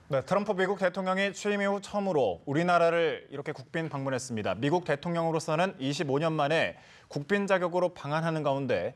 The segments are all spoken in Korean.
네, 트럼프 미국 대통령이 취임 이후 처음으로 우리나라를 이렇게 국빈 방문했습니다. 미국 대통령으로서는 25년 만에 국빈 자격으로 방한하는 가운데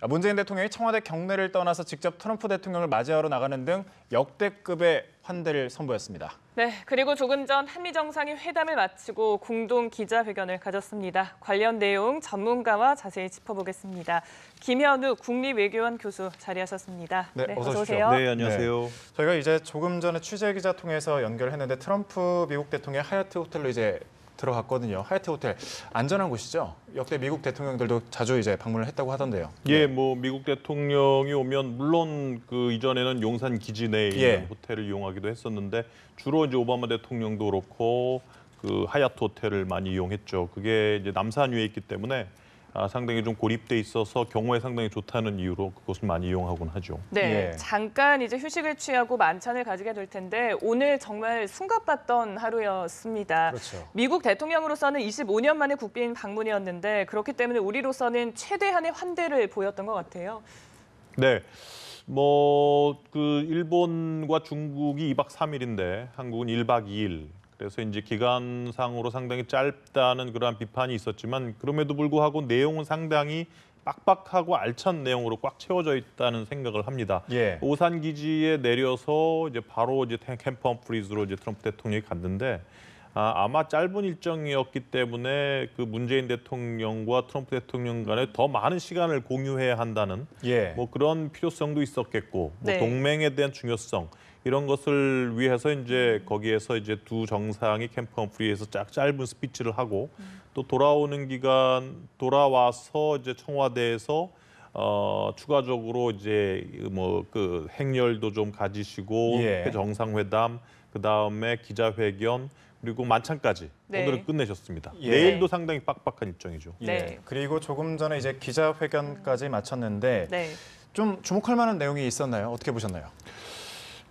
문재인 대통령이 청와대 경내를 떠나서 직접 트럼프 대통령을 맞이하러 나가는 등 역대급의 환대를 선보였습니다. 네, 그리고 조금 전 한미 정상이 회담을 마치고 공동 기자회견을 가졌습니다. 관련 내용 전문가와 자세히 짚어보겠습니다. 김현우 국립외교원 교수 자리하셨습니다. 네, 어서 오세요. 네, 안녕하세요. 네, 저희가 이제 조금 전에 취재 기자 통해서 연결했는데 트럼프 미국 대통령이 하얏트 호텔로 이제 들어갔거든요. 하얏트 호텔 안전한 곳이죠. 역대 미국 대통령들도 자주 이제 방문을 했다고 하던데요. 예, 뭐 미국 대통령이 오면 물론 그 이전에는 용산 기지 내에 있는 호텔을 이용하기도 했었는데 주로 이제 오바마 대통령도 그렇고 그 하얏트 호텔을 많이 이용했죠. 그게 이제 남산 위에 있기 때문에 상당히 좀 고립돼 있어서 경호에 상당히 좋다는 이유로 그곳을 많이 이용하곤 하죠. 네, 잠깐 이제 휴식을 취하고 만찬을 가지게 될 텐데 오늘 정말 숨가빴던 하루였습니다. 그렇죠. 미국 대통령으로서는 25년 만에 국빈 방문이었는데 그렇기 때문에 우리로서는 최대한의 환대를 보였던 것 같아요. 네. 뭐 그 일본과 중국이 2박 3일인데 한국은 1박 2일. 그래서 이제 기간상으로 상당히 짧다는 그러한 비판이 있었지만 그럼에도 불구하고 내용은 상당히 빡빡하고 알찬 내용으로 꽉 채워져 있다는 생각을 합니다. 오산 기지에 내려서 이제 바로 이제 캠프 험프리즈로 이제 트럼프 대통령이 갔는데 아마 짧은 일정이었기 때문에 그 문재인 대통령과 트럼프 대통령 간에 더 많은 시간을 공유해야 한다는 뭐 그런 필요성도 있었겠고 뭐 동맹에 대한 중요성 이런 것을 위해서 이제 거기에서 이제 두 정상이 캠프 험프리에서 짧은 스피치를 하고 또 돌아오는 기간 돌아와서 이제 청와대에서 추가적으로 이제 뭐 그 행렬도 좀 가지시고 정상회담 그다음에 기자회견 그리고 만찬까지 오늘은 끝내셨습니다. 내일도 상당히 빡빡한 일정이죠. 그리고 조금 전에 이제 기자회견까지 마쳤는데 좀 주목할 만한 내용이 있었나요? 어떻게 보셨나요?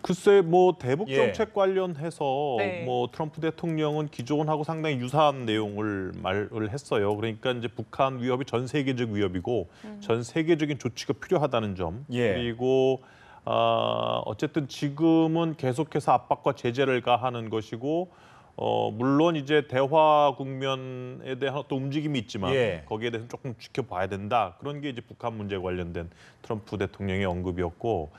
글쎄 뭐 대북 정책 관련해서 뭐 트럼프 대통령은 기존하고 상당히 유사한 내용을 말을 했어요. 그러니까 이제 북한 위협이 전 세계적 위협이고 전 세계적인 조치가 필요하다는 점. 그리고 어쨌든 지금은 계속해서 압박과 제재를 가하는 것이고 물론 이제 대화 국면에 대한 어떤 움직임이 있지만 거기에 대해서 조금 지켜봐야 된다. 그런 게 이제 북한 문제 관련된 트럼프 대통령의 언급이었고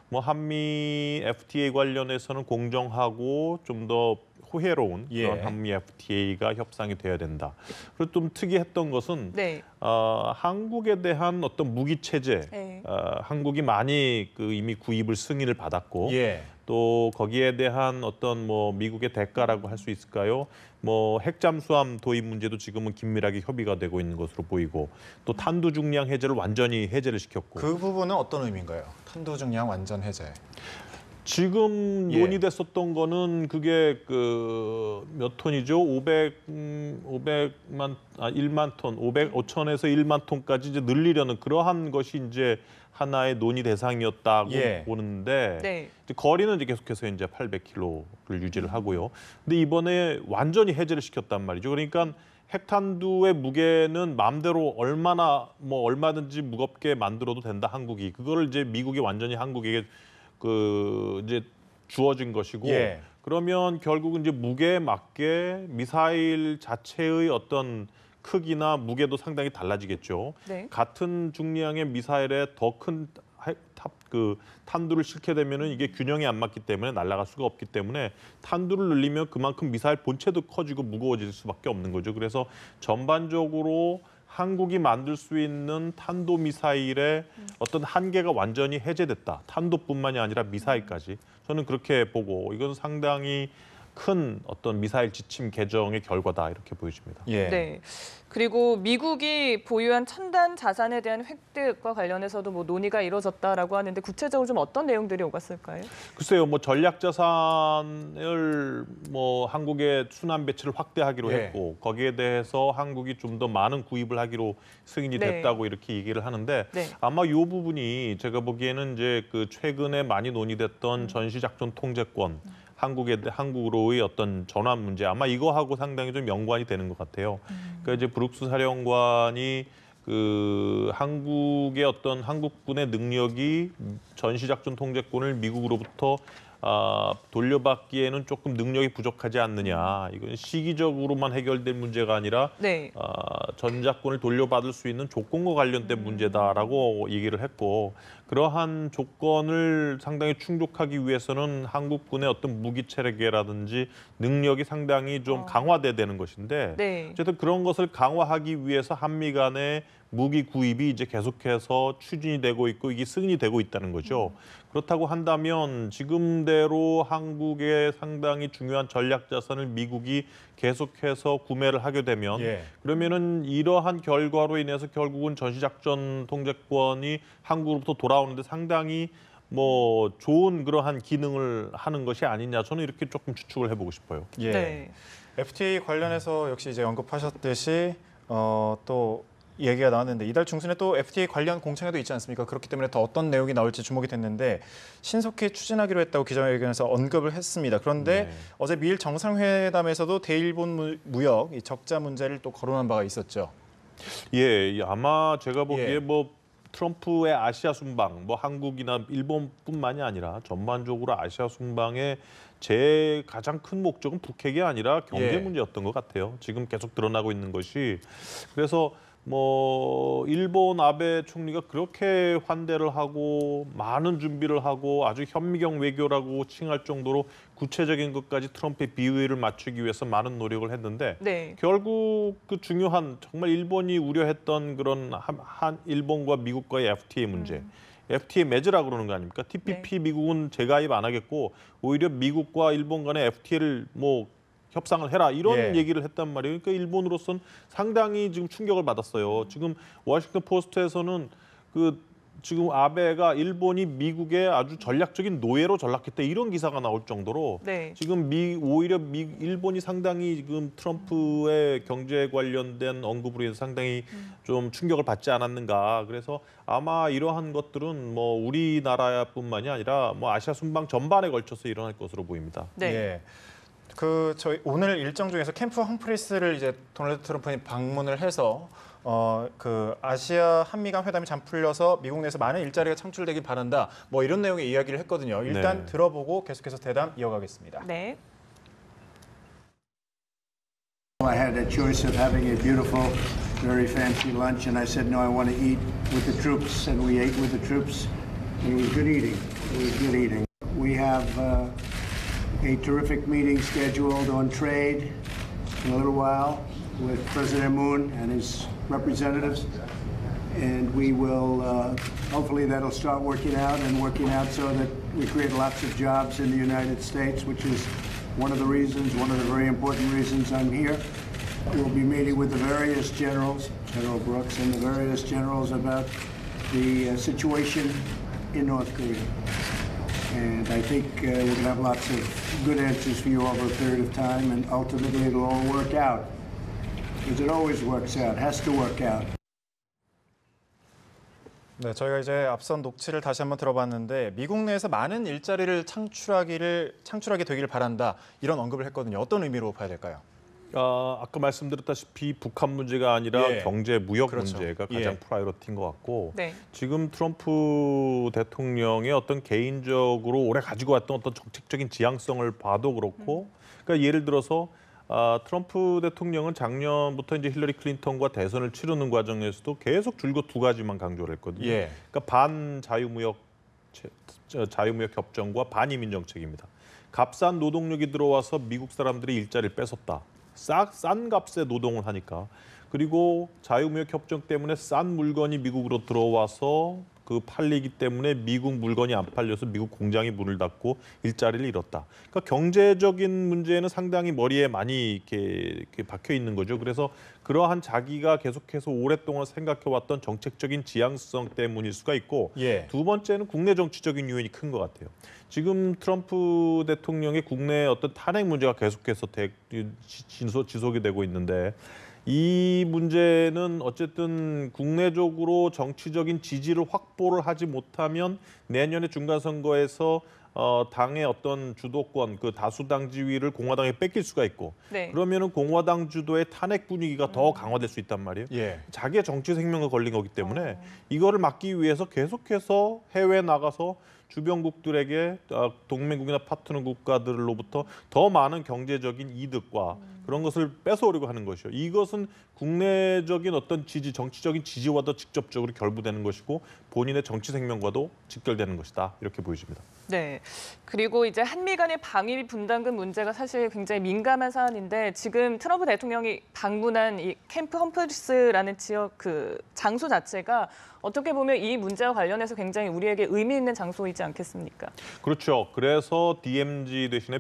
뭐 한미 FTA 관련해서는 공정하고 좀 더 호혜로운 그런 한미 FTA가 협상이 돼야 된다. 그리고 좀 특이했던 것은 한국에 대한 어떤 무기 체제, 한국이 많이 그 이미 구입을 승인을 받았고 또 거기에 대한 어떤 뭐 미국의 대가라고 할 수 있을까요? 뭐 핵잠수함 도입 문제도 지금은 긴밀하게 협의가 되고 있는 것으로 보이고 또 탄두 중량 해제를 완전히 해제를 시켰고 그 부분은 어떤 의미인가요? 탄두 중량 완전 해제. 지금 논의됐었던 거는 그게 그 몇 톤이죠? 1만 톤, 5천에서 1만 톤까지 이제 늘리려는 그러한 것이 이제 하나의 논의 대상이었다고 보는데 이제 거리는 이제 계속해서 이제 800km를 유지를 하고요. 근데 이번에 완전히 해제를 시켰단 말이죠. 그러니까 핵탄두의 무게는 마음대로 얼마든지 무겁게 만들어도 된다 한국이. 그거를 이제 미국이 완전히 한국에게 그 이제 주어진 것이고 그러면 결국은 이제 무게에 맞게 미사일 자체의 어떤 크기나 무게도 상당히 달라지겠죠. 같은 중량의 미사일에 더 큰 탄두를 싣게 되면은 이게 균형이 안 맞기 때문에 날아갈 수가 없기 때문에 탄두를 늘리면 그만큼 미사일 본체도 커지고 무거워질 수밖에 없는 거죠. 그래서 전반적으로 한국이 만들 수 있는 탄도미사일의 어떤 한계가 완전히 해제됐다. 탄도뿐만이 아니라 미사일까지. 저는 그렇게 보고 이건 상당히 큰 어떤 미사일 지침 개정의 결과다 이렇게 보여집니다. 그리고 미국이 보유한 첨단 자산에 대한 획득과 관련해서도 뭐 논의가 이루어졌다라고 하는데 구체적으로 좀 어떤 내용들이 오갔을까요? 글쎄요, 뭐 전략 자산을 뭐 한국의 순환 배치를 확대하기로 했고 거기에 대해서 한국이 좀 더 많은 구입을 하기로 승인이 됐다고 이렇게 얘기를 하는데 아마 이 부분이 제가 보기에는 이제 그 최근에 많이 논의됐던 전시작전 통제권. 한국으로의 어떤 전환 문제 아마 이거하고 상당히 좀 연관이 되는 것 같아요. 그러니까 이제 브룩스 사령관이 그 한국의 어떤 한국군의 능력이 전시작전 통제권을 미국으로부터 돌려받기에는 조금 능력이 부족하지 않느냐. 이건 시기적으로만 해결될 문제가 아니라 네. 전작권을 돌려받을 수 있는 조건과 관련된 문제다라고 얘기를 했고 그러한 조건을 상당히 충족하기 위해서는 한국군의 어떤 무기 체계라든지 능력이 상당히 좀 강화돼야 되는 것인데 네. 어쨌든 그런 것을 강화하기 위해서 한미 간의 무기 구입이 이제 계속해서 추진이 되고 있고 이게 승인이 되고 있다는 거죠. 그렇다고 한다면 지금대로 한국의 상당히 중요한 전략 자산을 미국이 계속해서 구매를 하게 되면 그러면은 이러한 결과로 인해서 결국은 전시작전 통제권이 한국으로부터 돌아오는데 상당히 뭐 좋은 그러한 기능을 하는 것이 아니냐 저는 이렇게 조금 추측을 해보고 싶어요. 네. FTA 관련해서 역시 이제 언급하셨듯이 또 얘기가 나왔는데 이달 중순에 또 FTA 관련 공청회도 있지 않습니까? 그렇기 때문에 더 어떤 내용이 나올지 주목이 됐는데 신속히 추진하기로 했다고 기자회견에서 언급을 했습니다. 그런데 어제 미일 정상회담에서도 대일본 무역 이 적자 문제를 또 거론한 바가 있었죠. 예, 아마 제가 보기에 뭐 트럼프의 아시아 순방, 뭐 한국이나 일본뿐만이 아니라 전반적으로 아시아 순방의 제 가장 큰 목적은 북핵이 아니라 경제 문제였던 것 같아요. 지금 계속 드러나고 있는 것이 그래서 뭐 일본 아베 총리가 그렇게 환대를 하고 많은 준비를 하고 아주 현미경 외교라고 칭할 정도로 구체적인 것까지 트럼프의 비위를 맞추기 위해서 많은 노력을 했는데 결국 그 중요한 정말 일본이 우려했던 그런 한 일본과 미국과의 FTA 문제 FTA 맺으라 그러는 거 아닙니까? TPP 미국은 재가입 안 하겠고 오히려 미국과 일본 간의 FTA를 뭐 협상을 해라 이런 얘기를 했단 말이에요. 그러니까 일본으로서는 상당히 지금 충격을 받았어요. 지금 워싱턴 포스트에서는 그 지금 아베가 일본이 미국의 아주 전략적인 노예로 전락했다 이런 기사가 나올 정도로 지금 오히려 일본이 상당히 지금 트럼프의 경제 관련된 언급으로 해서 상당히 좀 충격을 받지 않았는가. 그래서 아마 이러한 것들은 뭐 우리나라뿐만이 아니라 뭐 아시아 순방 전반에 걸쳐서 일어날 것으로 보입니다. 저희 오늘 일정 중에서 캠프 험프리스를 이제 도널드 트럼프는 방문을 해서 그 아시아 한미 간 회담이 잘 풀려서 미국 내에서 많은 일자리가 창출되길 바란다. 뭐 이런 내용의 이야기를 했거든요. 일단 들어보고 계속해서 대담 이어가겠습니다. I had a choice of having a beautiful, very fancy lunch, and I said, no, I want to eat with the troops, and we ate with the troops. It was good eating. It was good eating. We have a terrific meeting scheduled on trade in a little while with President Moon and his representatives. And we will, hopefully that'll start working out so that we create lots of jobs in the United States, which is one of the very important reasons I'm here. We'll be meeting with the various generals, General Brooks and the various generals about the situation in North Korea. And I think we're going to have lots of good answers for you over a period of time, and ultimately it'll all work out. Because it always works out, has to work out. 네, 저희가 이제 앞선 녹취를 다시 한번 들어봤는데 미국 내에서 많은 일자리를 창출하게 되기를 바란다 이런 언급을 했거든요. 어떤 의미로 봐야 될까요? 아까 말씀드렸다시피 북한 문제가 아니라 경제 무역 문제가 가장 프라이어리티인 것 같고 지금 트럼프 대통령의 어떤 개인적으로 오래 가지고 왔던 어떤 정책적인 지향성을 봐도 그렇고 그러니까 예를 들어서 트럼프 대통령은 작년부터 이제 힐러리 클린턴과 대선을 치르는 과정에서도 계속 줄곧 두 가지만 강조를 했거든요. 그러니까 반자유무역 협정과 반이민 정책입니다. 값싼 노동력이 들어와서 미국 사람들이 일자리를 뺏었다. 싼 값에 노동을 하니까. 그리고 자유무역 협정 때문에 싼 물건이 미국으로 들어와서 그 팔리기 때문에 미국 물건이 안 팔려서 미국 공장이 문을 닫고 일자리를 잃었다. 그러니까 경제적인 문제는 상당히 머리에 많이 이렇게 박혀 있는 거죠. 그래서 그러한 자기가 계속해서 오랫동안 생각해왔던 정책적인 지향성 때문일 수가 있고 두 번째는 국내 정치적인 요인이 큰 것 같아요. 지금 트럼프 대통령의 국내 어떤 탄핵 문제가 계속해서 지속이 되고 있는데 이 문제는 어쨌든 국내적으로 정치적인 지지를 확보를 하지 못하면 내년에 중간선거에서 당의 어떤 주도권, 그 다수당 지위를 공화당에 뺏길 수가 있고 네. 그러면은 공화당 주도의 탄핵 분위기가 더 강화될 수 있단 말이에요. 예. 자기의 정치 생명과 걸린 거기 때문에 이거를 막기 위해서 계속해서 해외에 나가서 주변국들에게 동맹국이나 파트너 국가들로부터 더 많은 경제적인 이득과 그런 것을 뺏어오려고 하는 것이요. 이것은 국내적인 어떤 정치적인 지지와도 직접적으로 결부되는 것이고 본인의 정치 생명과도 직결되는 것이다. 이렇게 보여집니다. 네. 그리고 이제 한미 간의 방위비 분담금 문제가 사실 굉장히 민감한 사안인데 지금 트럼프 대통령이 방문한 이 캠프 험프리스라는 지역 그 장소 자체가 어떻게 보면 이 문제와 관련해서 굉장히 우리에게 의미 있는 장소이지 않겠습니까? 그렇죠. 그래서 DMZ 대신에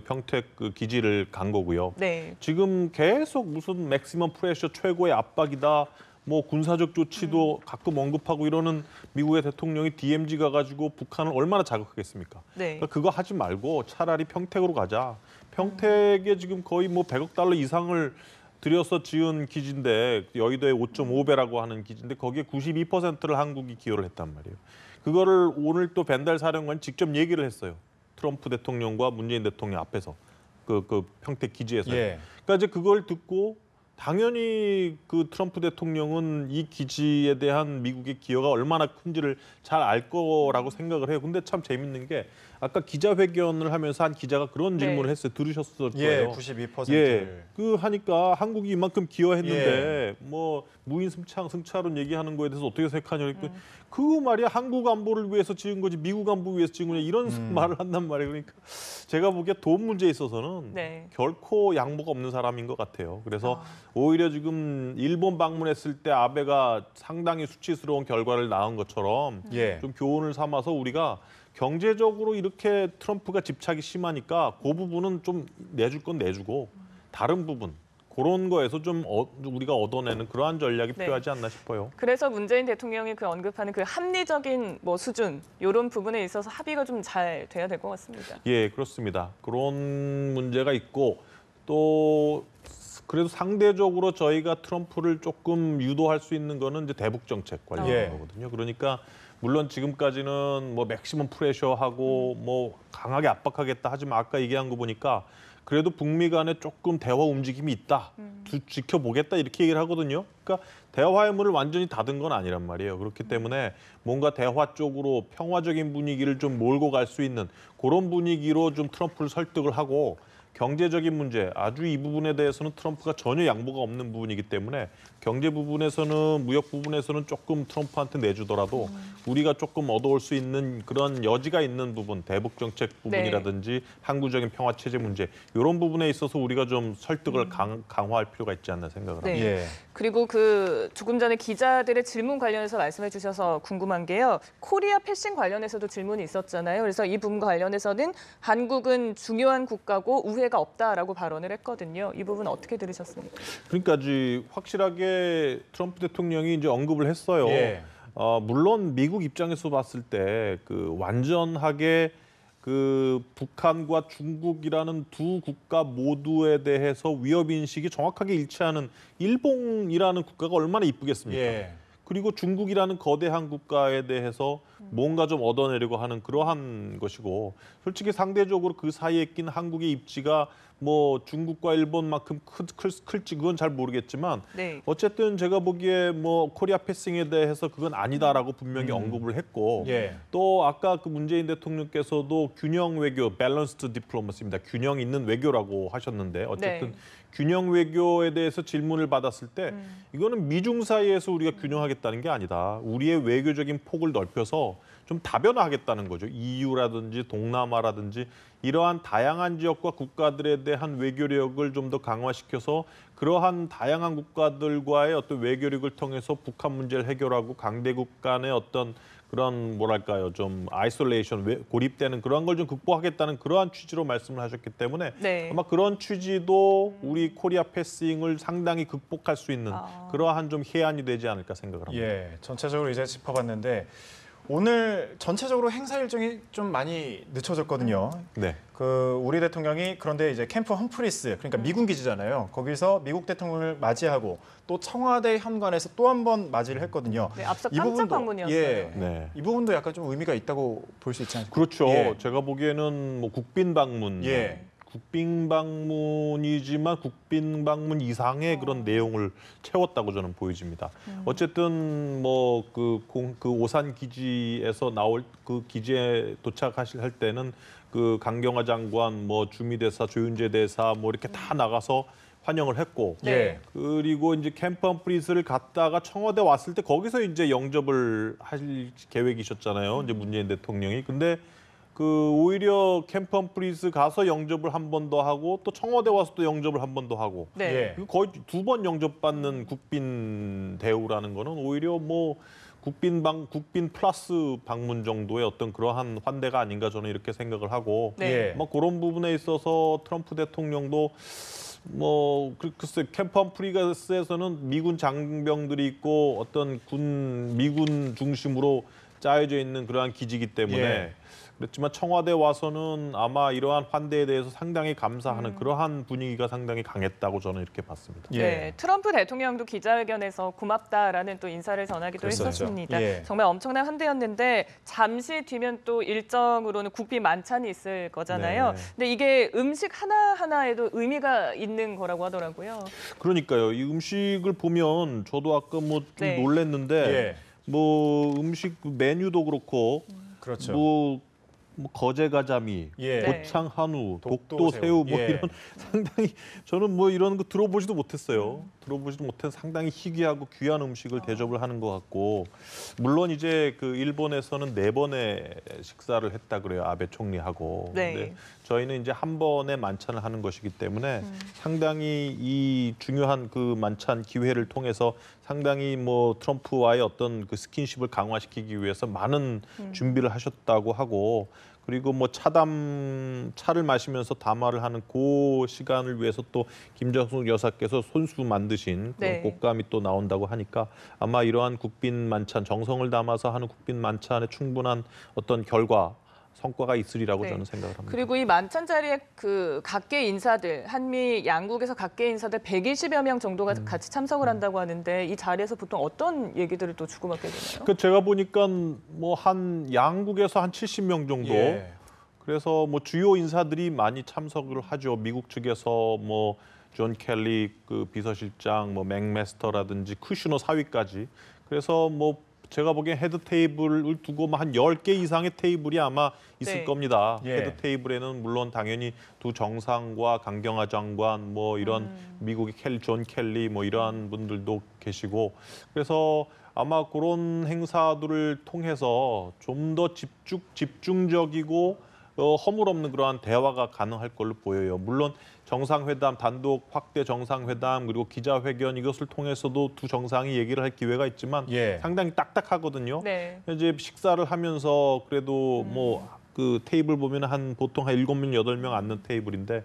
평택 기지를 간 거고요. 네. 지금 계속 무슨 맥시멈 프레셔 최고의 압박이다. 뭐 군사적 조치도 가끔 언급하고 이러는 미국의 대통령이 DMZ 가가지고 북한을 얼마나 자극하겠습니까? 네. 그러니까 그거 하지 말고 차라리 평택으로 가자. 평택에 지금 거의 뭐 100억 달러 이상을 들여서 지은 기지인데 여의도의 5.5배라고 하는 기지인데 거기에 92%를 한국이 기여를 했단 말이에요. 그거를 오늘 또 벤달 사령관이 직접 얘기를 했어요. 트럼프 대통령과 문재인 대통령 앞에서 그 평택 기지에서. 예. 그러니까 이제 그걸 듣고 당연히 그 트럼프 대통령은 이 기지에 대한 미국의 기여가 얼마나 큰지를 잘 알 거라고 생각을 해요. 근데 참 재밌는 게 아까 기자회견을 하면서 한 기자가 그런 질문을 했어요. 들으셨을 거예요. 예, 92%. 예, 그 하니까 한국이 이만큼 기여했는데 뭐 무인 승차론 얘기하는 거에 대해서 어떻게 생각하냐 그러니까 그거 말이야 한국 안보를 위해서 지은 거지 미국 안보 위해서 지은 거냐 이런 말을 한단 말이에요. 그러니까 제가 보기에 돈 문제에 있어서는 네. 결코 양보가 없는 사람인 것 같아요. 그래서 오히려 지금 일본 방문했을 때 아베가 상당히 수치스러운 결과를 낳은 것처럼 예. 좀 교훈을 삼아서 우리가 경제적으로 이렇게 트럼프가 집착이 심하니까 그 부분은 좀 내줄 건 내주고 다른 부분 그런 거에서 좀 우리가 얻어내는 그러한 전략이 네. 필요하지 않나 싶어요. 그래서 문재인 대통령이 그 언급하는 그 합리적인 뭐 수준 이런 부분에 있어서 합의가 좀 잘 돼야 될 것 같습니다. 예, 그렇습니다. 그런 문제가 있고 또 그래도 상대적으로 저희가 트럼프를 조금 유도할 수 있는 거는 이제 대북 정책 관련된 예. 거거든요. 그러니까 물론 지금까지는 뭐 맥시멈 프레셔하고 뭐 강하게 압박하겠다 하지만 아까 얘기한 거 보니까 그래도 북미 간에 조금 대화 움직임이 있다. 지켜보겠다 이렇게 얘기를 하거든요. 그러니까 대화의 문을 완전히 닫은 건 아니란 말이에요. 그렇기 때문에 뭔가 대화 쪽으로 평화적인 분위기를 좀 몰고 갈 수 있는 그런 분위기로 좀 트럼프를 설득을 하고 경제적인 문제, 아주 이 부분에 대해서는 트럼프가 전혀 양보가 없는 부분이기 때문에 경제 부분에서는 무역 부분에서는 조금 트럼프한테 내주더라도 우리가 조금 얻어올 수 있는 그런 여지가 있는 부분, 대북 정책 부분이라든지 항구적인 평화 체제 문제 이런 부분에 있어서 우리가 좀 설득을 강화할 필요가 있지 않나 생각을 합니다. 네. 예. 그리고 그 조금 전에 기자들의 질문 관련해서 말씀해 주셔서 궁금한 게요. 코리아 패싱 관련해서도 질문이 있었잖아요. 그래서 이 부분과 관련해서는 한국은 중요한 국가고 우회가 없다라고 발언을 했거든요. 이 부분 어떻게 들으셨습니까? 그러니까 확실하게 트럼프 대통령이 이제 언급을 했어요. 예. 물론 미국 입장에서 봤을 때 그 완전하게 그 북한과 중국이라는 두 국가 모두에 대해서 위협 인식이 정확하게 일치하는 일본이라는 국가가 얼마나 이쁘겠습니까? 예. 그리고 중국이라는 거대한 국가에 대해서 뭔가 좀 얻어내려고 하는 그러한 것이고 솔직히 상대적으로 그 사이에 낀 한국의 입지가 뭐 중국과 일본만큼 클지 그건 잘 모르겠지만 네. 어쨌든 제가 보기에 뭐 코리아 패싱에 대해서 그건 아니다라고 분명히 언급을 했고 예. 또 아까 그 문재인 대통령께서도 균형 외교, 밸런스드 디플로마시입니다. 균형 있는 외교라고 하셨는데 어쨌든 균형 외교에 대해서 질문을 받았을 때 이거는 미중 사이에서 우리가 균형하겠다는 게 아니다. 우리의 외교적인 폭을 넓혀서 좀 다변화하겠다는 거죠. EU라든지 동남아라든지 이러한 다양한 지역과 국가들에 대한 외교력을 좀 더 강화시켜서 그러한 다양한 국가들과의 어떤 외교력을 통해서 북한 문제를 해결하고 강대국 간의 어떤 그런 뭐랄까요 좀 아이솔레이션 고립되는 그런 걸 좀 극복하겠다는 그러한 취지로 말씀을 하셨기 때문에 아마 그런 취지도 우리 코리아 패싱을 상당히 극복할 수 있는 그러한 좀 해안이 되지 않을까 생각을 합니다. 예, 전체적으로 이제 짚어봤는데 오늘 전체적으로 행사 일정이 좀 많이 늦춰졌거든요. 네. 그 우리 대통령이 그런데 이제 캠프 험프리스, 그러니까 미군 기지잖아요. 거기서 미국 대통령을 맞이하고 또 청와대 현관에서 또 한 번 맞이를 했거든요. 네, 앞서 이 깜짝 부분도, 방문이었어요. 예, 네. 이 부분도 약간 좀 의미가 있다고 볼 수 있지 않습니까? 그렇죠. 예. 제가 보기에는 뭐 국빈 방문, 예. 국빈 방문이지만 국빈 방문 이상의 그런 내용을 채웠다고 저는 보여집니다. 어쨌든 뭐 그 오산 기지에서 나올 그 기지에 도착하실 할 때는 그 강경화 장관, 뭐 주미대사, 조윤재 대사 뭐 이렇게 다 나가서 환영을 했고, 네. 그리고 이제 캠프 험프리스를 갔다가 청와대 왔을 때 거기서 이제 영접을 할 계획이셨잖아요. 이제 문재인 대통령이. 근데 그 오히려 캠프 험프리스 가서 영접을 한 번 더 하고 또 청와대 와서 또 영접을 한 번 더 하고 네. 예. 거의 2번 영접받는 국빈 대우라는 거는 오히려 뭐 국빈 플러스 방문 정도의 어떤 그러한 환대가 아닌가 저는 이렇게 생각을 하고 네. 예. 뭐 그런 부분에 있어서 트럼프 대통령도 뭐 글쎄 캠프 험프리스에서는 미군 장병들이 있고 어떤 미군 중심으로 짜여져 있는 그러한 기지이기 때문에 예. 그렇지만 청와대 와서는 아마 이러한 환대에 대해서 상당히 감사하는 그러한 분위기가 상당히 강했다고 저는 이렇게 봤습니다. 예. 네, 트럼프 대통령도 기자회견에서 고맙다라는 또 인사를 전하기도 그랬었죠. 했었습니다. 예. 정말 엄청난 환대였는데 잠시 뒤면 또 일정으로는 국빈 만찬이 있을 거잖아요. 네. 근데 이게 음식 하나하나에도 의미가 있는 거라고 하더라고요. 그러니까요. 이 음식을 보면 저도 아까 뭐 좀 네. 놀랬는데 예. 뭐 음식 메뉴도 그렇고 그렇죠. 뭐 거제가자미, 예. 고창 한우, 독도 독도새우 뭐 예. 이런 상당히 저는 뭐 이런 거 들어보지도 못했어요. 들어보지도 못한 상당히 희귀하고 귀한 음식을 대접을 하는 것 같고 물론 이제 그 일본에서는 4번의 식사를 했다 그래요. 아베 총리하고. 네. 근데 저희는 이제 한 번에 만찬을 하는 것이기 때문에 상당히 이 중요한 그 만찬 기회를 통해서 상당히 뭐 트럼프와의 어떤 그 스킨십을 강화시키기 위해서 많은 준비를 하셨다고 하고 그리고 뭐 차를 마시면서 담화를 하는 그 시간을 위해서 또 김정숙 여사께서 손수 만드신 그런 네. 꽃감이 또 나온다고 하니까 아마 이러한 국빈 만찬 정성을 담아서 하는 국빈 만찬에 충분한 어떤 성과가 있으리라고 네. 저는 생각을 합니다. 그리고 이 만찬 자리에 그 각계 인사들, 한미 양국에서 각계 인사들 120여 명 정도가 같이 참석을 한다고 하는데 이 자리에서 보통 어떤 얘기들을 또 주고받게 되나요? 그 제가 보니까 뭐 한 양국에서 한 70명 정도. 예. 그래서 뭐 주요 인사들이 많이 참석을 하죠. 미국 측에서 뭐 존 켈리 그 비서실장, 뭐 맥메스터라든지 쿠슈너 사위까지. 그래서 뭐 제가 보기엔 헤드 테이블을 두고 한 10개 이상의 테이블이 아마 있을 네. 겁니다. 예. 헤드 테이블에는 물론 당연히 두 정상과 강경화 장관 뭐 이런 미국의 존 켈리 뭐 이러한 분들도 계시고 그래서 아마 그런 행사들을 통해서 좀 더 집중적이고 허물 없는 그러한 대화가 가능할 걸로 보여요. 물론 정상회담, 단독 확대 정상회담 그리고 기자회견 이것을 통해서도 두 정상이 얘기를 할 기회가 있지만 예. 상당히 딱딱하거든요. 네. 이제 식사를 하면서 그래도 뭐 그 테이블 보면 보통 한 7명, 8명 앉는 테이블인데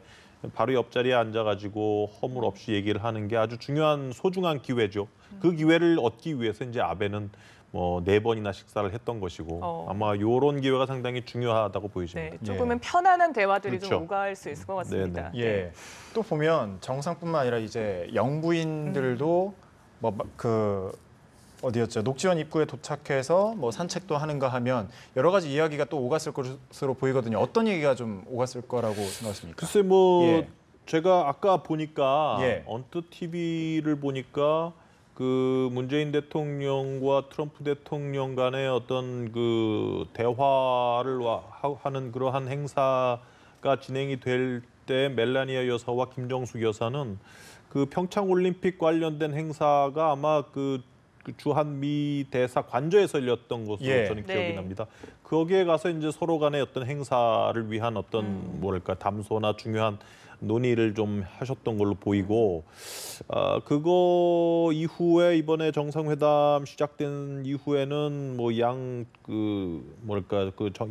바로 옆자리에 앉아가지고 허물 없이 얘기를 하는 게 아주 중요한 소중한 기회죠. 그 기회를 얻기 위해서 이제 아베는 뭐 4번이나 식사를 했던 것이고 아마 이런 기회가 상당히 중요하다고 보이십니다. 네, 조금은 편안한 대화들이 그렇죠. 좀 오갈 수 있을 것 같습니다. 네네. 예. 또 보면 정상뿐만 아니라 이제 영부인들도 뭐 그 어디였죠? 녹지원 입구에 도착해서 뭐 산책도 하는가 하면 여러 가지 이야기가 또 오갔을 것으로 보이거든요. 어떤 얘기가 좀 오갔을 거라고 생각하십니까? 글쎄 뭐 예. 제가 아까 보니까 예. 언뜻 TV를 보니까 그 문재인 대통령과 트럼프 대통령 간의 어떤 그 대화를 하는 그러한 행사가 진행이 될 때 멜라니아 여사와 김정숙 여사는 그 평창 올림픽 관련된 행사가 아마 그 주한미 대사 관저에서 열렸던 것으로 예. 저는 네. 기억이 납니다. 거기에 가서 이제 서로 간의 어떤 행사를 위한 어떤 뭐랄까 담소나 중요한 논의를 좀 하셨던 걸로 보이고 그거 이후에 이번에 정상회담 시작된 이후에는 뭐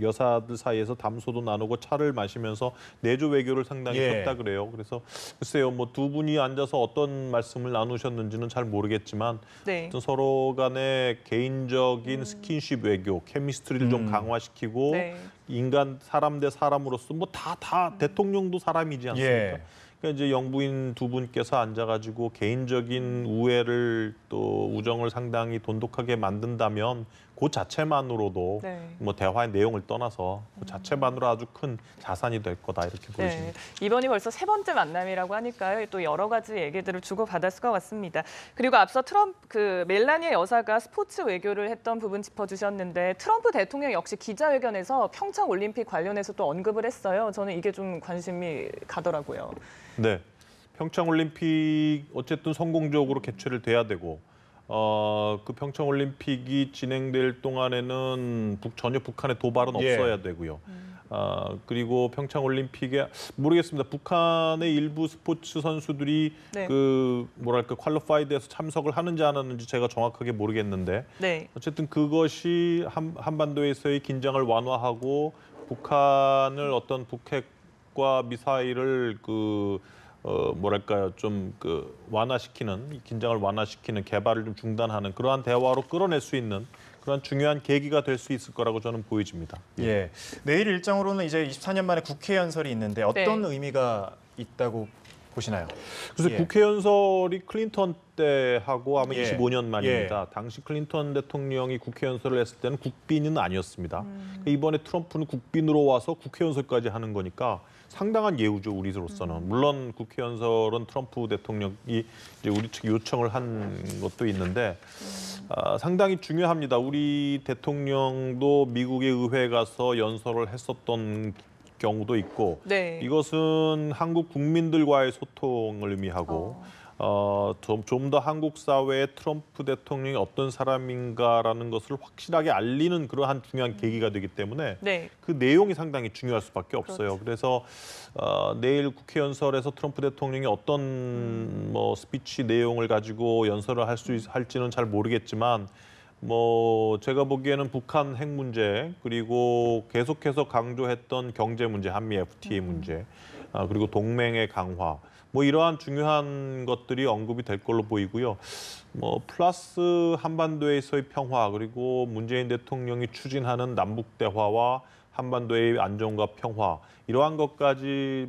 여사들 사이에서 담소도 나누고 차를 마시면서 내조 외교를 상당히 했다 그래요. 그래서 글쎄요, 뭐 두 분이 앉아서 어떤 말씀을 나누셨는지는 잘 모르겠지만 어떤 서로 간의 개인적인 스킨십 외교, 케미스트리를 좀 강화시키고 사람 대 사람으로서 뭐 다 대통령도 사람이지 않습니까? 그러니까 이제 영부인 두 분께서 앉아가지고 개인적인 우애를 또 우정을 상당히 돈독하게 만든다면 그 자체만으로도 뭐 대화의 내용을 떠나서 그 자체만으로 아주 큰 자산이 될 거다 이렇게 보여집니다. 이번이 벌써 3번째 만남이라고 하니까요. 또 여러 가지 얘기들을 주고받았을 것 같습니다. 그리고 앞서 멜라니아 여사가 스포츠 외교를 했던 부분 짚어주셨는데 트럼프 대통령 역시 기자회견에서 평창 올림픽 관련해서 또 언급을 했어요. 저는 이게 좀 관심이 가더라고요. 네, 평창 올림픽 어쨌든 성공적으로 개최를 돼야 되고 그 평창 올림픽이 진행될 동안에는 전혀 북한의 도발은 없어야 되고요. 그리고 평창 올림픽에 모르겠습니다. 북한의 일부 스포츠 선수들이 퀄리파이드에서 참석을 하는지 안 하는지 제가 정확하게 모르겠는데 어쨌든 그것이 한반도에서의 긴장을 완화하고 북한을 어떤 북핵과 미사일을 완화시키는, 긴장을 완화시키는, 개발을 좀 중단하는 그러한 대화로 끌어낼 수 있는 그런 중요한 계기가 될 수 있을 거라고 저는 보여집니다. 내일 일정으로는 이제 24년 만에 국회 연설이 있는데 어떤 의미가 있다고 보시나요? 그래서 국회 연설이 클린턴 때 하고 아마 25년 만입니다. 당시 클린턴 대통령이 국회 연설을 했을 때는 국빈은 아니었습니다. 이번에 트럼프는 국빈으로 와서 국회 연설까지 하는 거니까 상당한 예우죠, 우리로서는. 물론 국회 연설은 트럼프 대통령이 이제 우리 측 요청을 한 것도 있는데 상당히 중요합니다. 우리 대통령도 미국의 의회에 가서 연설을 했었던 경우도 있고 이것은 한국 국민들과의 소통을 의미하고 좀 더 한국 사회에 트럼프 대통령이 어떤 사람인가라는 것을 확실하게 알리는 그러한 중요한 계기가 되기 때문에 그 내용이 상당히 중요할 수밖에 없어요. 그래서 내일 국회 연설에서 트럼프 대통령이 어떤 스피치 내용을 가지고 연설을 할지는 잘 모르겠지만 제가 보기에는 북한 핵 문제 그리고 계속해서 강조했던 경제 문제, 한미 FTA 문제 그리고 동맹의 강화 이러한 중요한 것들이 언급이 될 걸로 보이고요. 플러스 한반도에서의 평화 그리고 문재인 대통령이 추진하는 남북 대화와 한반도의 안정과 평화 이러한 것까지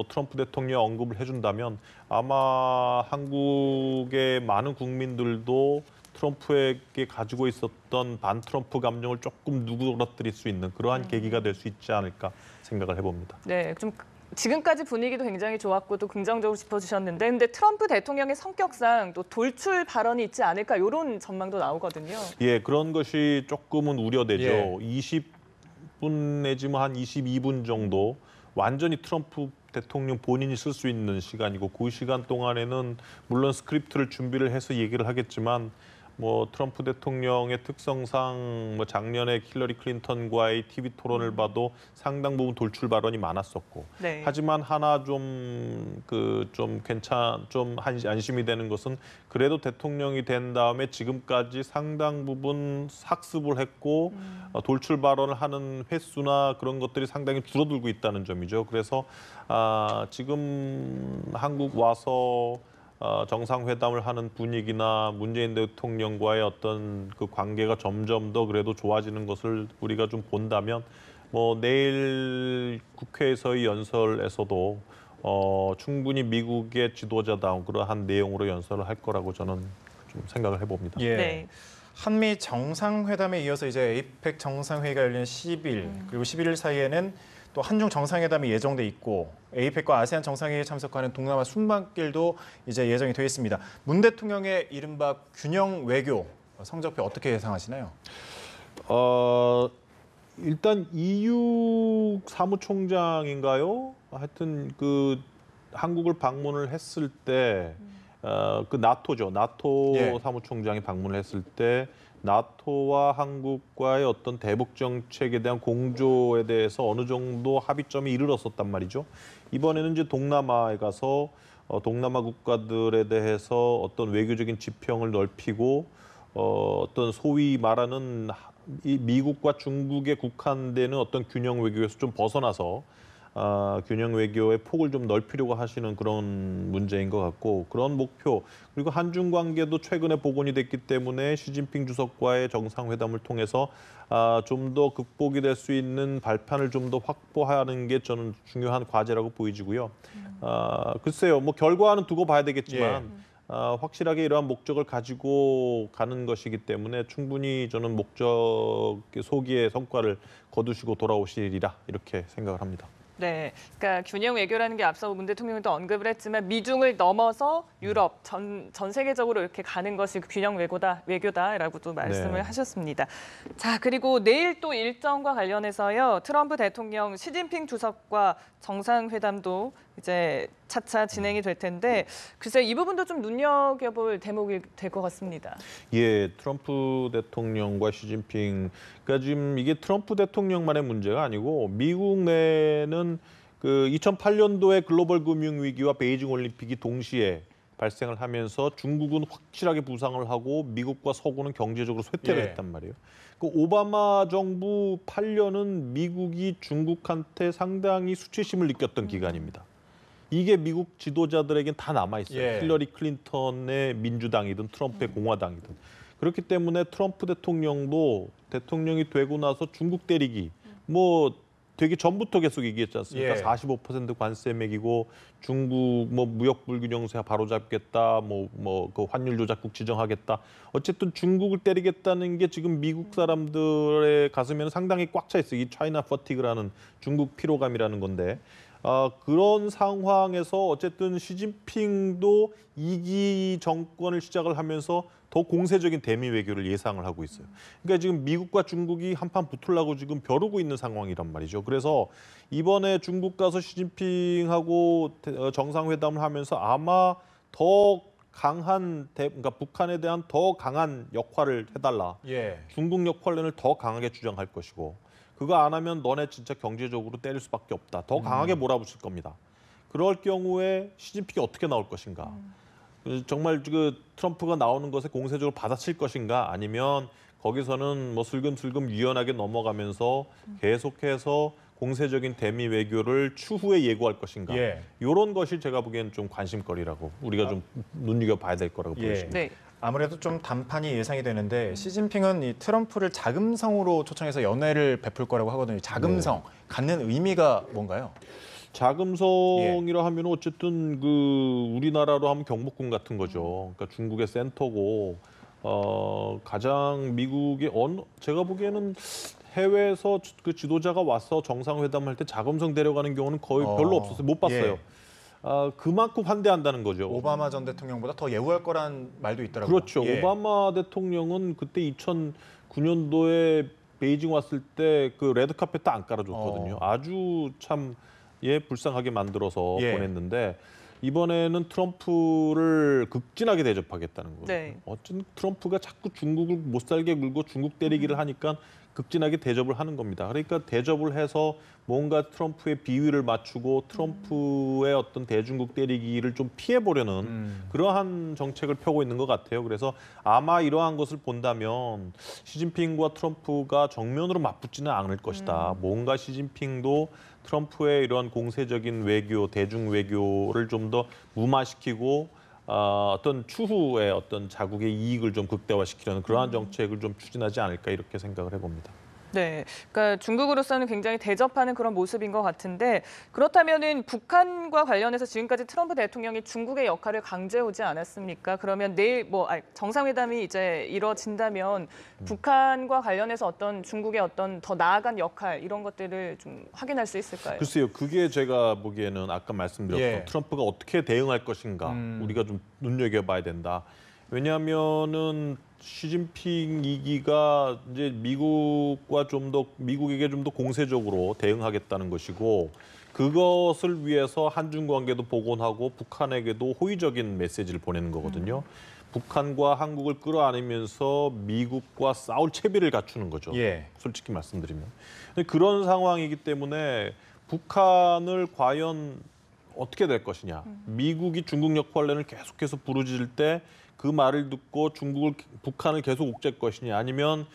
트럼프 대통령이 언급을 해준다면 아마 한국의 많은 국민들도 트럼프에게 가지고 있었던 반트럼프 감정을 조금 누그러뜨릴 수 있는 그러한 계기가 될 수 있지 않을까 생각을 해봅니다. 좀 지금까지 분위기도 굉장히 좋았고 또 긍정적으로 짚어주셨는데 근데 트럼프 대통령의 성격상 또 돌출 발언이 있지 않을까 이런 전망도 나오거든요. 그런 것이 조금은 우려되죠. 20분 내지 한 22분 정도 완전히 트럼프 대통령 본인이 쓸 수 있는 시간이고 그 시간 동안에는 물론 스크립트를 준비를 해서 얘기를 하겠지만 트럼프 대통령의 특성상 작년에 힐러리 클린턴과의 TV 토론을 봐도 상당 부분 돌출 발언이 많았었고 하지만 하나 좀 안심이 되는 것은 그래도 대통령이 된 다음에 지금까지 상당 부분 학습을 했고 돌출 발언을 하는 횟수나 그런 것들이 상당히 줄어들고 있다는 점이죠. 그래서 지금 한국 와서 정상회담을 하는 분위기나 문재인 대통령과의 어떤 그 관계가 점점 더 그래도 좋아지는 것을 우리가 좀 본다면 내일 국회에서의 연설에서도 충분히 미국의 지도자다운 그러한 내용으로 연설을 할 거라고 저는 좀 생각을 해봅니다. 한미 정상회담에 이어서 이제 에이펙 정상회의가 열리는 10일 그리고 11일 사이에는 또 한중 정상회담이 예정돼 있고 에이펙과 아세안 정상회의에 참석하는 동남아 순방길도 이제 예정이 되어 있습니다. 문 대통령의 이른바 균형 외교 성적표 어떻게 예상하시나요? 일단 EU 사무총장인가요? 하여튼 한국을 방문을 했을 때 나토죠. 나토 사무총장이 방문을 했을 때 나토와 한국과의 어떤 대북 정책에 대한 공조에 대해서 어느 정도 합의점이 이르렀었단 말이죠. 이번에는 이제 동남아에 가서 동남아 국가들에 대해서 어떤 외교적인 지평을 넓히고 어떤 소위 말하는 이 미국과 중국에 국한되는 어떤 균형 외교에서 좀 벗어나서 균형 외교의 폭을 좀 넓히려고 하시는 그런 문제인 것 같고, 그런 목표, 그리고 한중 관계도 최근에 복원이 됐기 때문에 시진핑 주석과의 정상회담을 통해서 좀 더 극복이 될 수 있는 발판을 좀 더 확보하는 게 저는 중요한 과제라고 보이지고요. 글쎄요, 뭐 결과는 두고 봐야 되겠지만 확실하게 이러한 목적을 가지고 가는 것이기 때문에 충분히 저는 목적 소기의 성과를 거두시고 돌아오시리라 이렇게 생각을 합니다. 네, 그러니까 균형 외교라는 게 앞서 문 대통령도 언급을 했지만 미중을 넘어서 유럽 전 세계적으로 이렇게 가는 것이 균형 외교다라고도 말씀을 네. 하셨습니다. 자, 그리고 내일 또 일정과 관련해서요, 트럼프 대통령, 시진핑 주석과 정상회담도 이제 차차 진행이 될 텐데, 글쎄 이 부분도 좀 눈여겨볼 대목이 될 것 같습니다. 예, 트럼프 대통령과 시진핑, 그러니까 지금 이게 트럼프 대통령만의 문제가 아니고 미국 내는 그 2008년도에 글로벌 금융 위기와 베이징 올림픽이 동시에 발생을 하면서 중국은 확실하게 부상을 하고 미국과 서구는 경제적으로 쇠퇴를 했단 말이에요. 그 오바마 정부 8년은 미국이 중국한테 상당히 수치심을 느꼈던 기간입니다. 이게 미국 지도자들에겐 다 남아있어요. 힐러리 클린턴의 민주당이든 트럼프의 공화당이든. 그렇기 때문에 트럼프 대통령도 대통령이 되고 나서 중국 때리기, 뭐 되게 전부터 계속 얘기했지 않습니까? 45% 관세 매기고 중국 뭐 무역 불균형세 바로잡겠다, 그 환율 조작국 지정하겠다. 어쨌든 중국을 때리겠다는 게 지금 미국 사람들의 가슴에는 상당히 꽉 차 있어요. 이 차이나 퍼티그라는 중국 피로감이라는 건데. 그런 상황에서 어쨌든 시진핑도 2기 정권을 시작을 하면서 더 공세적인 대미 외교를 예상을 하고 있어요. 그러니까 지금 미국과 중국이 한판 붙으려고 지금 벼르고 있는 상황이란 말이죠. 그래서 이번에 중국 가서 시진핑하고 정상회담을 하면서 아마 더 강한 그러니까 북한에 대한 더 강한 역할을 해달라. 중국 역할론을 더 강하게 주장할 것이고, 그거 안 하면 너네 진짜 경제적으로 때릴 수밖에 없다. 더 강하게 몰아붙일 겁니다. 그럴 경우에 시진핑이 어떻게 나올 것인가? 정말 그 트럼프가 나오는 것에 공세적으로 받아칠 것인가? 아니면 거기서는 뭐 슬금슬금 유연하게 넘어가면서 계속해서 공세적인 대미 외교를 추후에 예고할 것인가? 이런 것이 제가 보기엔 좀 관심거리라고 우리가 좀 눈여겨봐야 될 거라고 보여집니다. 네. 아무래도 좀 단판이 예상이 되는데 시진핑은 이 트럼프를 자금성으로 초청해서 연회를 베풀 거라고 하거든요. 자금성, 갖는 의미가 뭔가요? 자금성이라 하면 어쨌든 그 우리나라로 하면 경복궁 같은 거죠. 그러니까 중국의 센터고 가장 미국의 제가 보기에는 해외에서 그 지도자가 와서 정상회담할 때 자금성 데려가는 경우는 거의 별로 없었어요. 못 봤어요. 그만큼 환대한다는 거죠. 오바마 전 대통령보다 더 예우할 거란 말도 있더라고요. 그렇죠. 오바마 대통령은 그때 2009년도에 베이징 왔을 때 그 레드카펫도 안 깔아줬거든요. 아주 참 불쌍하게 만들어서 보냈는데 이번에는 트럼프를 극진하게 대접하겠다는 거예요. 네. 어쨌든 트럼프가 자꾸 중국을 못 살게 굴고 중국 때리기를 하니까 극진하게 대접을 하는 겁니다. 그러니까 대접을 해서 뭔가 트럼프의 비위를 맞추고 트럼프의 어떤 대중국 때리기를 좀 피해보려는 그러한 정책을 펴고 있는 것 같아요. 그래서 아마 이러한 것을 본다면 시진핑과 트럼프가 정면으로 맞붙지는 않을 것이다. 뭔가 시진핑도 트럼프의 이러한 공세적인 외교, 대중 외교를 좀 더 무마시키고 어떤 추후에 어떤 자국의 이익을 좀 극대화시키려는 그러한 정책을 좀 추진하지 않을까 이렇게 생각을 해봅니다. 네, 그러니까 중국으로서는 굉장히 대접하는 그런 모습인 것 같은데, 그렇다면은 북한과 관련해서 지금까지 트럼프 대통령이 중국의 역할을 강조해오지 않았습니까? 그러면 내일 정상회담이 이제 이뤄진다면 북한과 관련해서 어떤 중국의 어떤 더 나아간 역할 이런 것들을 좀 확인할 수 있을까요? 글쎄요, 그게 제가 보기에는 아까 말씀드렸던 트럼프가 어떻게 대응할 것인가 우리가 좀 눈여겨봐야 된다. 왜냐하면은 시진핑 2기가 이제 미국에게 좀 더 공세적으로 대응하겠다는 것이고, 그것을 위해서 한중 관계도 복원하고 북한에게도 호의적인 메시지를 보내는 거거든요. 북한과 한국을 끌어안으면서 미국과 싸울 채비를 갖추는 거죠. 예. 솔직히 말씀드리면. 근데 그런 상황이기 때문에 북한을 과연 어떻게 될 것이냐. 미국이 중국 역할론을 계속해서 부르짖을 때 그 말을 듣고 북한을 계속 옥죄할 것이냐. 아니면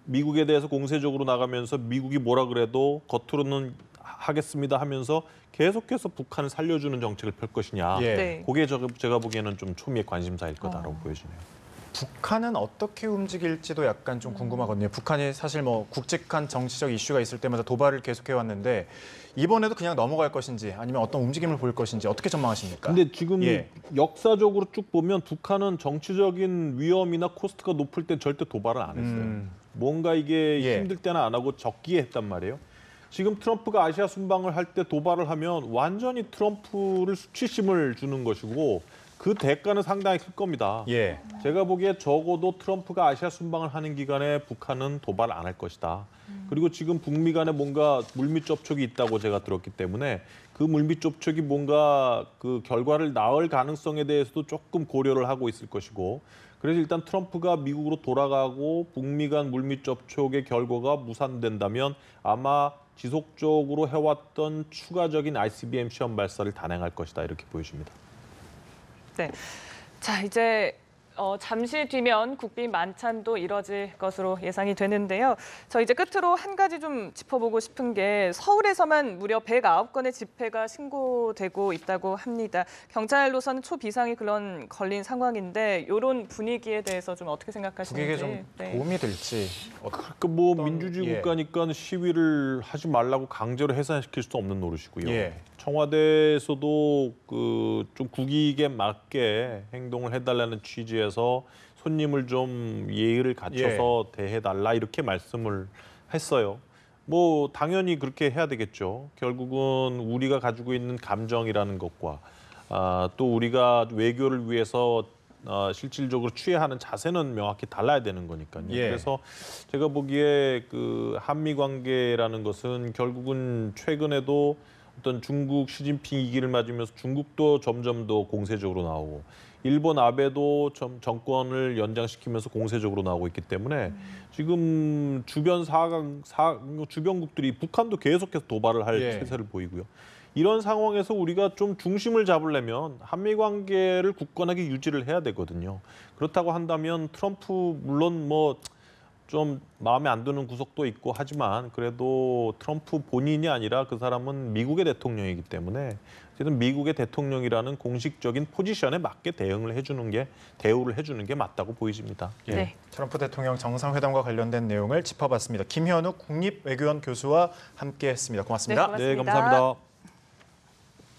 미국에 대해서 공세적으로 나가면서 미국이 뭐라 그래도 겉으로는 하겠습니다 하면서 계속해서 북한을 살려주는 정책을 펼 것이냐. 예. 네. 그게 제가 보기에는 좀 초미의 관심사일 거다라고 보여지네요. 북한은 어떻게 움직일지도 약간 좀 궁금하거든요. 북한이 사실 뭐 굵직한 정치적 이슈가 있을 때마다 도발을 계속해 왔는데 이번에도 그냥 넘어갈 것인지 아니면 어떤 움직임을 보일 것인지 어떻게 전망하십니까? 근데 지금 예. 역사적으로 쭉 보면 북한은 정치적인 위험이나 코스트가 높을 때 절대 도발을 안 했어요. 뭔가 이게 예. 힘들 때는 안 하고 적기에 했단 말이에요. 지금 트럼프가 아시아 순방을 할 때 도발을 하면 완전히 트럼프를 수치심을 주는 것이고 그 대가는 상당히 클 겁니다. 예. 제가 보기에 적어도 트럼프가 아시아 순방을 하는 기간에 북한은 도발 안 할 것이다. 그리고 지금 북미 간에 뭔가 물밑 접촉이 있다고 제가 들었기 때문에 그 물밑 접촉이 뭔가 그 결과를 낳을 가능성에 대해서도 조금 고려를 하고 있을 것이고 그래서 일단 트럼프가 미국으로 돌아가고 북미 간 물밑 접촉의 결과가 무산된다면 아마 지속적으로 해왔던 추가적인 ICBM 시험 발사를 단행할 것이다 이렇게 보여집니다. 네. 자, 이제 잠시 뒤면 국빈 만찬도 이뤄질 것으로 예상이 되는데요. 저 이제 끝으로 한 가지 좀 짚어보고 싶은 게 서울에서만 무려 109건의 집회가 신고되고 있다고 합니다. 경찰로서는 초비상이 걸린 상황인데 이런 분위기에 대해서 좀 어떻게 생각하시는지. 북에게 좀 도움이 될지. 그러니까 뭐 민주주의 국가니까 시위를 하지 말라고 강제로 해산시킬 수 없는 노릇이고요. 예. 청와대에서도 그 좀 국익에 맞게 행동을 해달라는 취지에서 손님을 좀 예의를 갖춰서 대해달라 이렇게 말씀을 했어요. 뭐 당연히 그렇게 해야 되겠죠. 결국은 우리가 가지고 있는 감정이라는 것과 또 우리가 외교를 위해서 실질적으로 취해야 하는 자세는 명확히 달라야 되는 거니까요. 예. 그래서 제가 보기에 그 한미 관계라는 것은 결국은 최근에도 어떤 중국 시진핑 위기를 맞으면서 중국도 점점 더 공세적으로 나오고 일본 아베도 정권을 연장시키면서 공세적으로 나오고 있기 때문에 지금 주변국들이 북한도 계속해서 도발을 할 체세를 보이고요. 이런 상황에서 우리가 좀 중심을 잡으려면 한미 관계를 굳건하게 유지를 해야 되거든요. 그렇다고 한다면 트럼프 물론 뭐 좀 마음에 안 드는 구석도 있고 하지만 그래도 트럼프 본인이 아니라 그 사람은 미국의 대통령이기 때문에 어쨌든 미국의 대통령이라는 공식적인 포지션에 맞게 대우를 해주는 게 맞다고 보여집니다. 예. 네. 트럼프 대통령 정상회담과 관련된 내용을 짚어봤습니다. 김현욱 국립외교원 교수와 함께했습니다. 고맙습니다. 네, 고맙습니다. 네, 감사합니다.